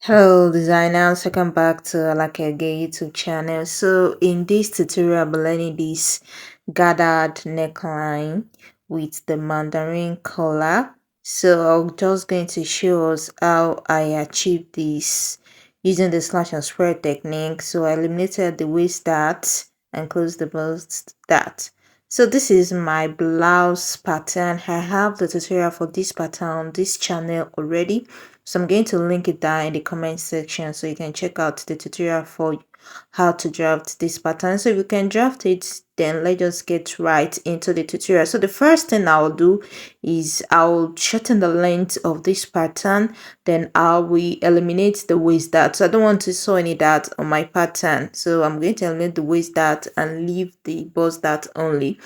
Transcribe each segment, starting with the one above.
Hello designers, welcome back to Alake Again YouTube channel. So in this tutorial I'm learning this gathered neckline with the Mandarin collar. So I'm just going to show us how I achieved this using the slash and square technique. So I eliminated the waist dart and closed the bust dart. So this is my blouse pattern. I have the tutorial for this pattern on this channel already, so I'm going to link it down in the comment section so you can check out the tutorial for how to draft this pattern. So if you can draft it, then let's just get right into the tutorial. So the first thing I'll do is I'll shorten the length of this pattern, then I will eliminate the waist dart. So I don't want to sew any dart on my pattern, so I'm going to eliminate the waist dart and leave the bust dart only.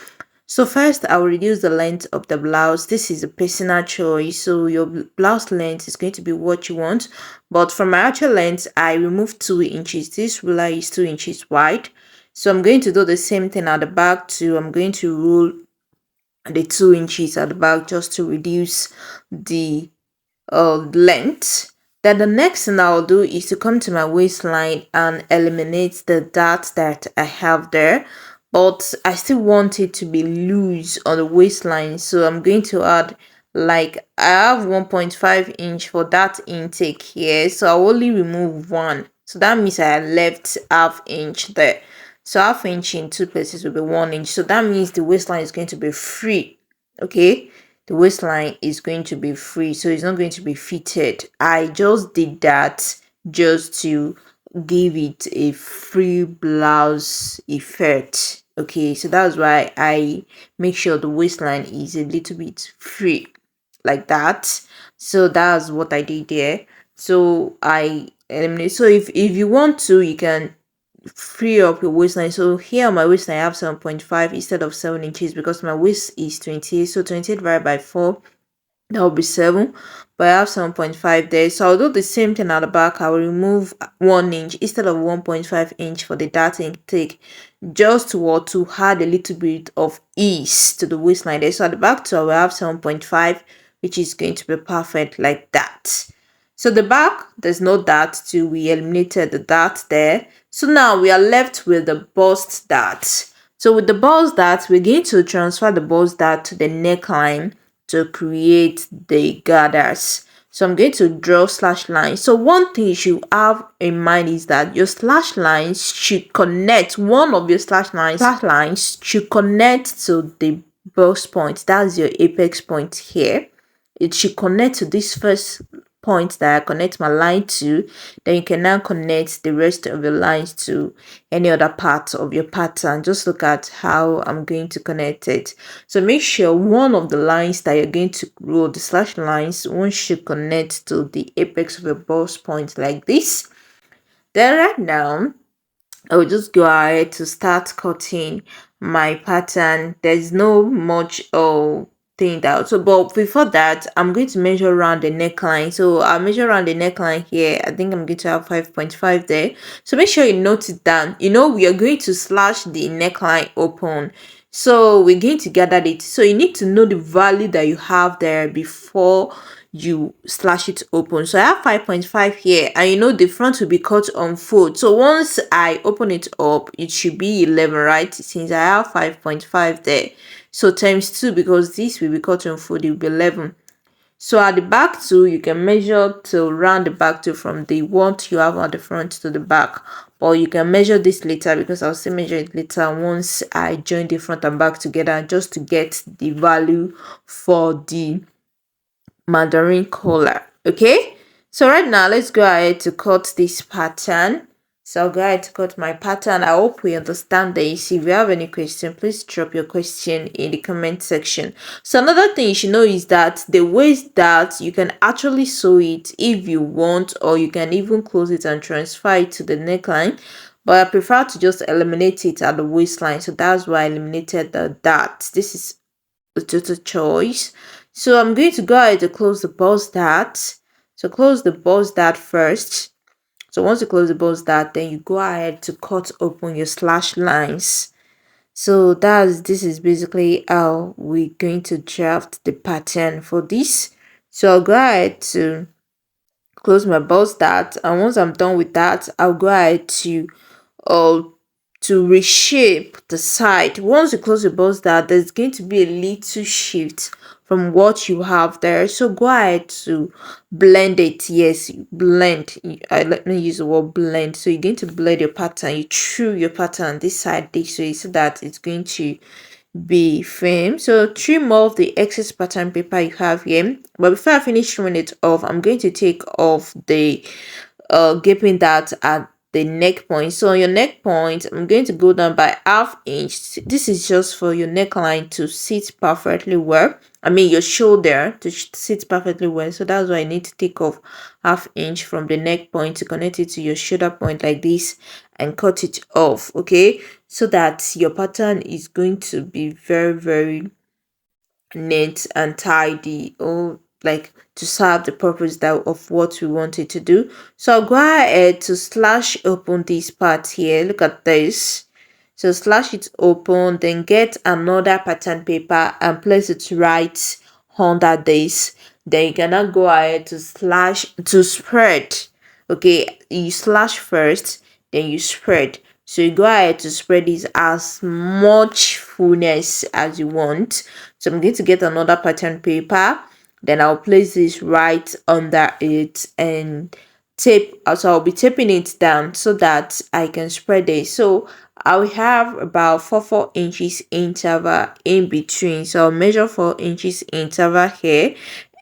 So first I'll reduce the length of the blouse. This is a personal choice, so your blouse length is going to be what you want, but from my actual length I removed 2 inches. This ruler is 2 inches wide, so I'm going to do the same thing at the back too. I'm going to rule the 2 inches at the back just to reduce the length. Then the next thing I'll do is to come to my waistline and eliminate the dart that I have there, but I still want it to be loose on the waistline, so I'm going to add, like, I have 1.5 inch for that intake here, so I'll only remove one, so that means I left half inch there. So half inch in two places will be 1 inch, so that means the waistline is going to be free. Okay, the waistline is going to be free, so it's not going to be fitted. I just did that just to give it a free blouse effect. Okay, so that's why I make sure the waistline is a little bit free like that. So that's what I did there. So I eliminate. So if you want to, you can free up your waistline. So here on my waistline I have 7.5 instead of 7 inches because my waist is 28. So 28 divided by 4, that will be 7, but I have 7.5 there. So I'll do the same thing at the back. I will remove 1 inch instead of 1.5 inch for the dart intake, just to add a little bit of ease to the waistline there. So at the back too I will have 7.5, which is going to be perfect like that. So the back, there's no dart too. We eliminated the dart there. So now we are left with the bust dart. So with the bust dart, we're going to transfer the bust dart to the neckline to create the gathers. So I'm going to draw slash lines. So one thing you should have in mind is that your slash lines should connect. One of your slash lines should connect to the bust point. That's your apex point here. It should connect to this first point that I connect my line to. Then you can now connect the rest of your lines to any other part of your pattern. Just look at how I'm going to connect it. So make sure one of the lines that you're going to roll, the slash lines, one should connect to the apex of your bust point like this. Then right now I will just go ahead to start cutting my pattern. There's no much thing that, so but before that I'm going to measure around the neckline. So I'll measure around the neckline here. I think I'm going to have 5.5 there, so make sure you note it down. We are going to slash the neckline open, so we're going to gather it. So you need to know the value that you have there before you slash it open. So I have 5.5 here, and the front will be cut on fold. So once I open it up, it should be 11, right? Since I have 5.5 there, so times 2, because this will be cut on fold, it will be 11. So at the back too, you can measure to round the back too, from the what you have at the front to the back, or you can measure this later, because I'll still measure it later once I join the front and back together, just to get the value for the Mandarin collar. Okay, so right now let's go ahead to cut this pattern. So I'll go ahead to cut my pattern. I hope we understand this. If you have any question, please drop your question in the comment section. So another thing you should know is that the waist dart, you can actually sew it if you want, or you can even close it and transfer it to the neckline, but I prefer to just eliminate it at the waistline, so that's why I eliminated the dart. This is a total choice. So I'm going to go ahead to close the bust dart. So close the bust dart first. So once you close the bust dart, then you go ahead to cut open your slash lines. So this is basically how we're going to draft the pattern for this. So I'll go ahead to close my bust dart, and once I'm done with that, I'll go ahead uh to reshape the side. Once you close your bust dart, there's going to be a little shift from what you have there, so go ahead to blend it. Yes, blend. Let me use the word blend. So you're going to blend your pattern. You trim your pattern this side this way, so that it's going to be firm. So trim off the excess pattern paper you have here, but before I finish trimming it off, I'm going to take off the gaping that at the neck point. So on your neck point, I'm going to go down by half inch. This is just for your neckline to sit perfectly well. I mean your shoulder to sit perfectly well. So that's why I need to take off half inch from the neck point to connect it to your shoulder point like this and cut it off. Okay, so that your pattern is going to be very neat and tidy, or like to serve the purpose that of what we wanted to do. So I'll go ahead to slash open this part here. Look at this. So slash it open, then get another pattern paper and place it right under this. Then you cannot go ahead to slash to spread. Okay, you slash first, then you spread. So you go ahead to spread this as much fullness as you want. So I'm going to get another pattern paper, then I'll place this right under it and tape. Also I'll be taping it down so that I can spread it. So I'll have about 4 inches interval in between. So I'll measure 4 inches interval here,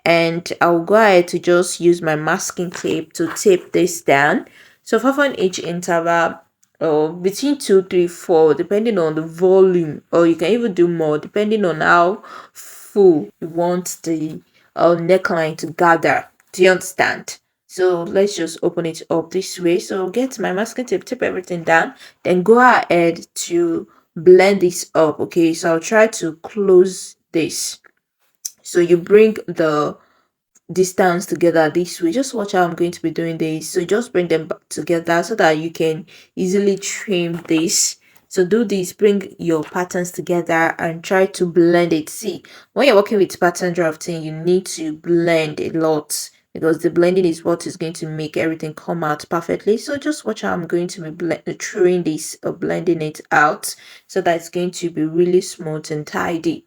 and I'll go ahead to just use my masking tape to tape this down. So 4 inch interval, or between 2, 3, 4, depending on the volume, or you can even do more depending on how full you want the neckline to gather. Do you understand? So let's just open it up this way. So get my masking tape, tape everything down, then go ahead to blend this up. Okay, so I'll try to close this. So you bring the distance together this way. Just watch how I'm going to be doing this. So just bring them back together so that you can easily trim this. So do this, bring your patterns together and try to blend it. See, when you're working with pattern drafting, you need to blend a lot, because the blending is what is going to make everything come out perfectly. So just watch how I'm going to be trimming this or blending it out, so that it's going to be really smooth and tidy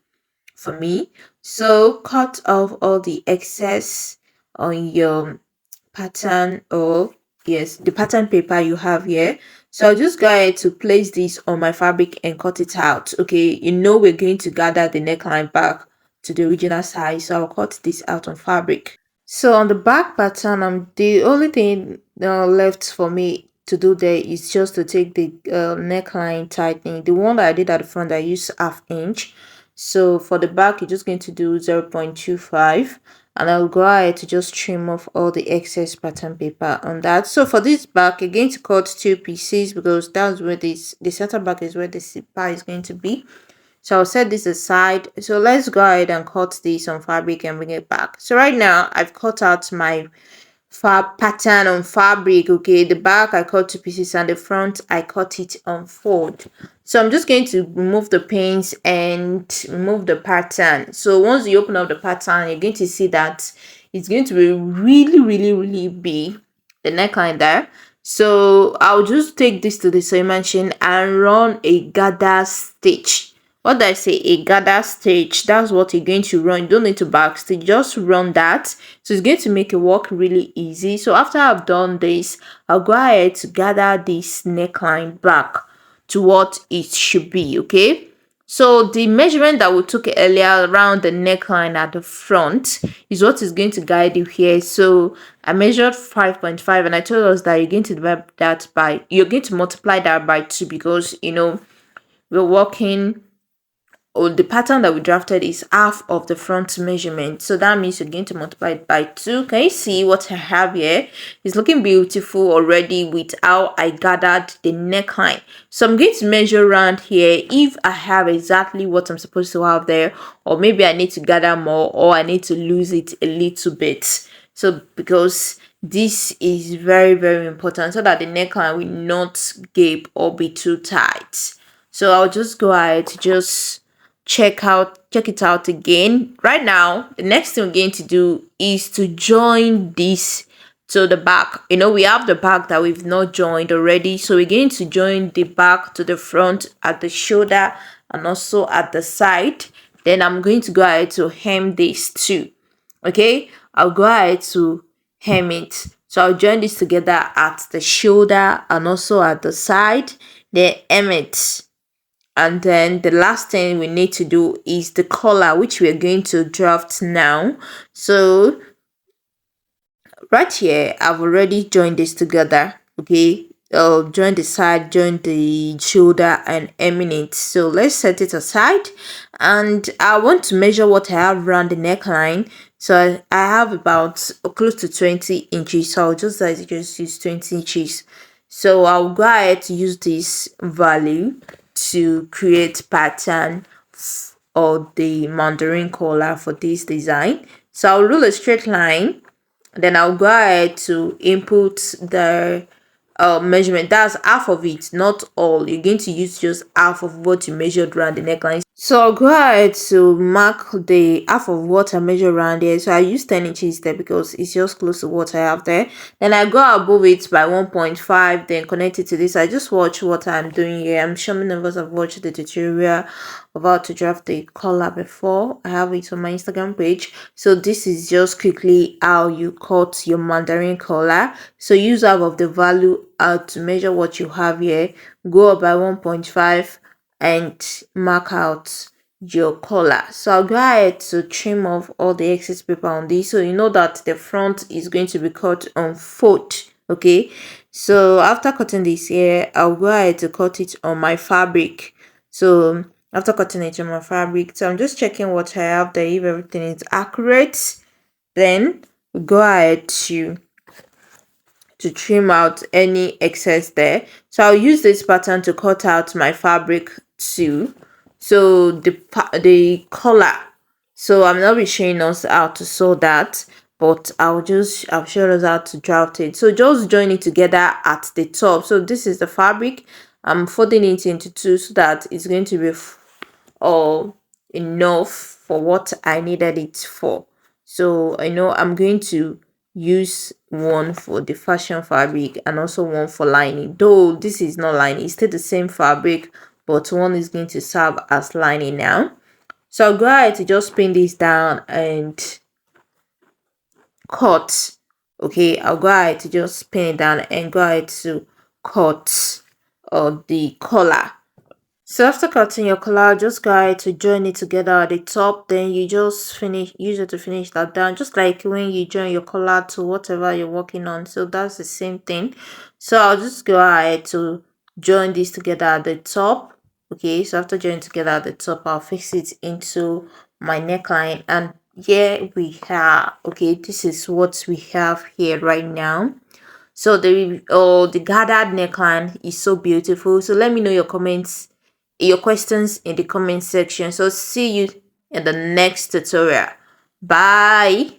for me. So cut off all the excess on your pattern, or yes, the pattern paper you have here. So I'll just go ahead to place this on my fabric and cut it out. Okay, we're going to gather the neckline back to the original size, so I'll cut this out on fabric. So on the back pattern, the only thing left for me to do there is just to take the neckline tightening. The one that I did at the front, I used half inch. So for the back, you're just going to do 0.25, and I'll go ahead to just trim off all the excess pattern paper on that. So for this back, you're going to cut 2 pieces, because that's where the center back is where the zipper is going to be. So I'll set this aside. So let's go ahead and cut this on fabric and bring it back. So right now I've cut out my pattern on fabric. Okay, the back I cut 2 pieces and the front I cut it on fold. So I'm just going to remove the pins and remove the pattern. So once you open up the pattern, you're going to see that it's going to be really big, the neckline there. So I'll just take this to the sewing machine and run a gather stitch. What did I say? A gather stitch. That's what you're going to run. You don't need to backstitch, just run that. So it's going to make it work really easy. So after I've done this, I'll go ahead to gather this neckline back to what it should be. Okay, so the measurement that we took earlier around the neckline at the front is what is going to guide you here. So I measured 5.5, and I told us that you're going to divide that by, you're going to multiply that by 2, because we're working, or the pattern that we drafted is half of the front measurement. So that means you're going to multiply it by 2. Can you see what I have here? It's looking beautiful already with how I gathered the neckline. So I'm going to measure around here if I have exactly what I'm supposed to have there, or maybe I need to gather more, or I need to lose it a little bit. So because this is very important, so that the neckline will not gape or be too tight. So I'll just go ahead to just check it out again. Right now, the next thing we're going to do is to join this to the back. We have the back that we've not joined already, so we're going to join the back to the front at the shoulder and also at the side. Then I'm going to go ahead to hem this too. Okay, I'll go ahead to hem it. So I'll join this together at the shoulder and also at the side, then hem it. And then the last thing we need to do is the collar, which we're going to draft now. So right here, I've already joined this together. Okay, join the side, join the shoulder, and eminent. So let's set it aside, and I want to measure what I have around the neckline. So I have about close to 20 inches, so I'll just use 20 inches. So I'll go ahead to use this value to create pattern or the Mandarin collar for this design. So I'll rule a straight line, then I'll go ahead to input the measurement. That's half of it, not all. You're going to use just half of what you measured around the neckline. So I'll go ahead to mark the half of what I measure around here. So I use 10 inches there because it's just close to what I have there. Then I go above it by 1.5, then connect it to this. I just watch what I'm doing here. I'm sure many of us have watched the tutorial of how to draft the collar before. I have it on my Instagram page. So this is just quickly how you cut your Mandarin collar. So use half of the value to measure what you have here. Go up by 1.5 and mark out your collar. So I'll go ahead to trim off all the excess paper on this, so you know that the front is going to be cut on fold. Okay, so after cutting this here, I'll go ahead to cut it on my fabric. So after cutting it on my fabric, so I'm just checking what I have there, if everything is accurate. Then go ahead to trim out any excess there. So I'll use this pattern to cut out my fabric too. So the collar, so I'm not be showing us how to sew that, but I'll show us how to draft it. So just join it together at the top. So this is the fabric. I'm folding it into two so that it's going to be enough for what I needed it for. So I know I'm going to use one for the fashion fabric and also one for lining, though this is not lining, it's still the same fabric, but one is going to serve as lining now. So I'll go ahead to just pin this down and cut. Okay, I'll go ahead to just pin it down and go ahead to cut the collar. So after cutting your collar, just go ahead to join it together at the top. Then you just use it to finish that down, just like when you join your collar to whatever you're working on. So that's the same thing. So I'll just go ahead to join this together at the top. Okay, so after joining together at the top, I'll fix it into my neckline, and here we have, okay, this is what we have here right now. So the gathered neckline is so beautiful. So let me know your questions in the comment section. So see you in the next tutorial. Bye.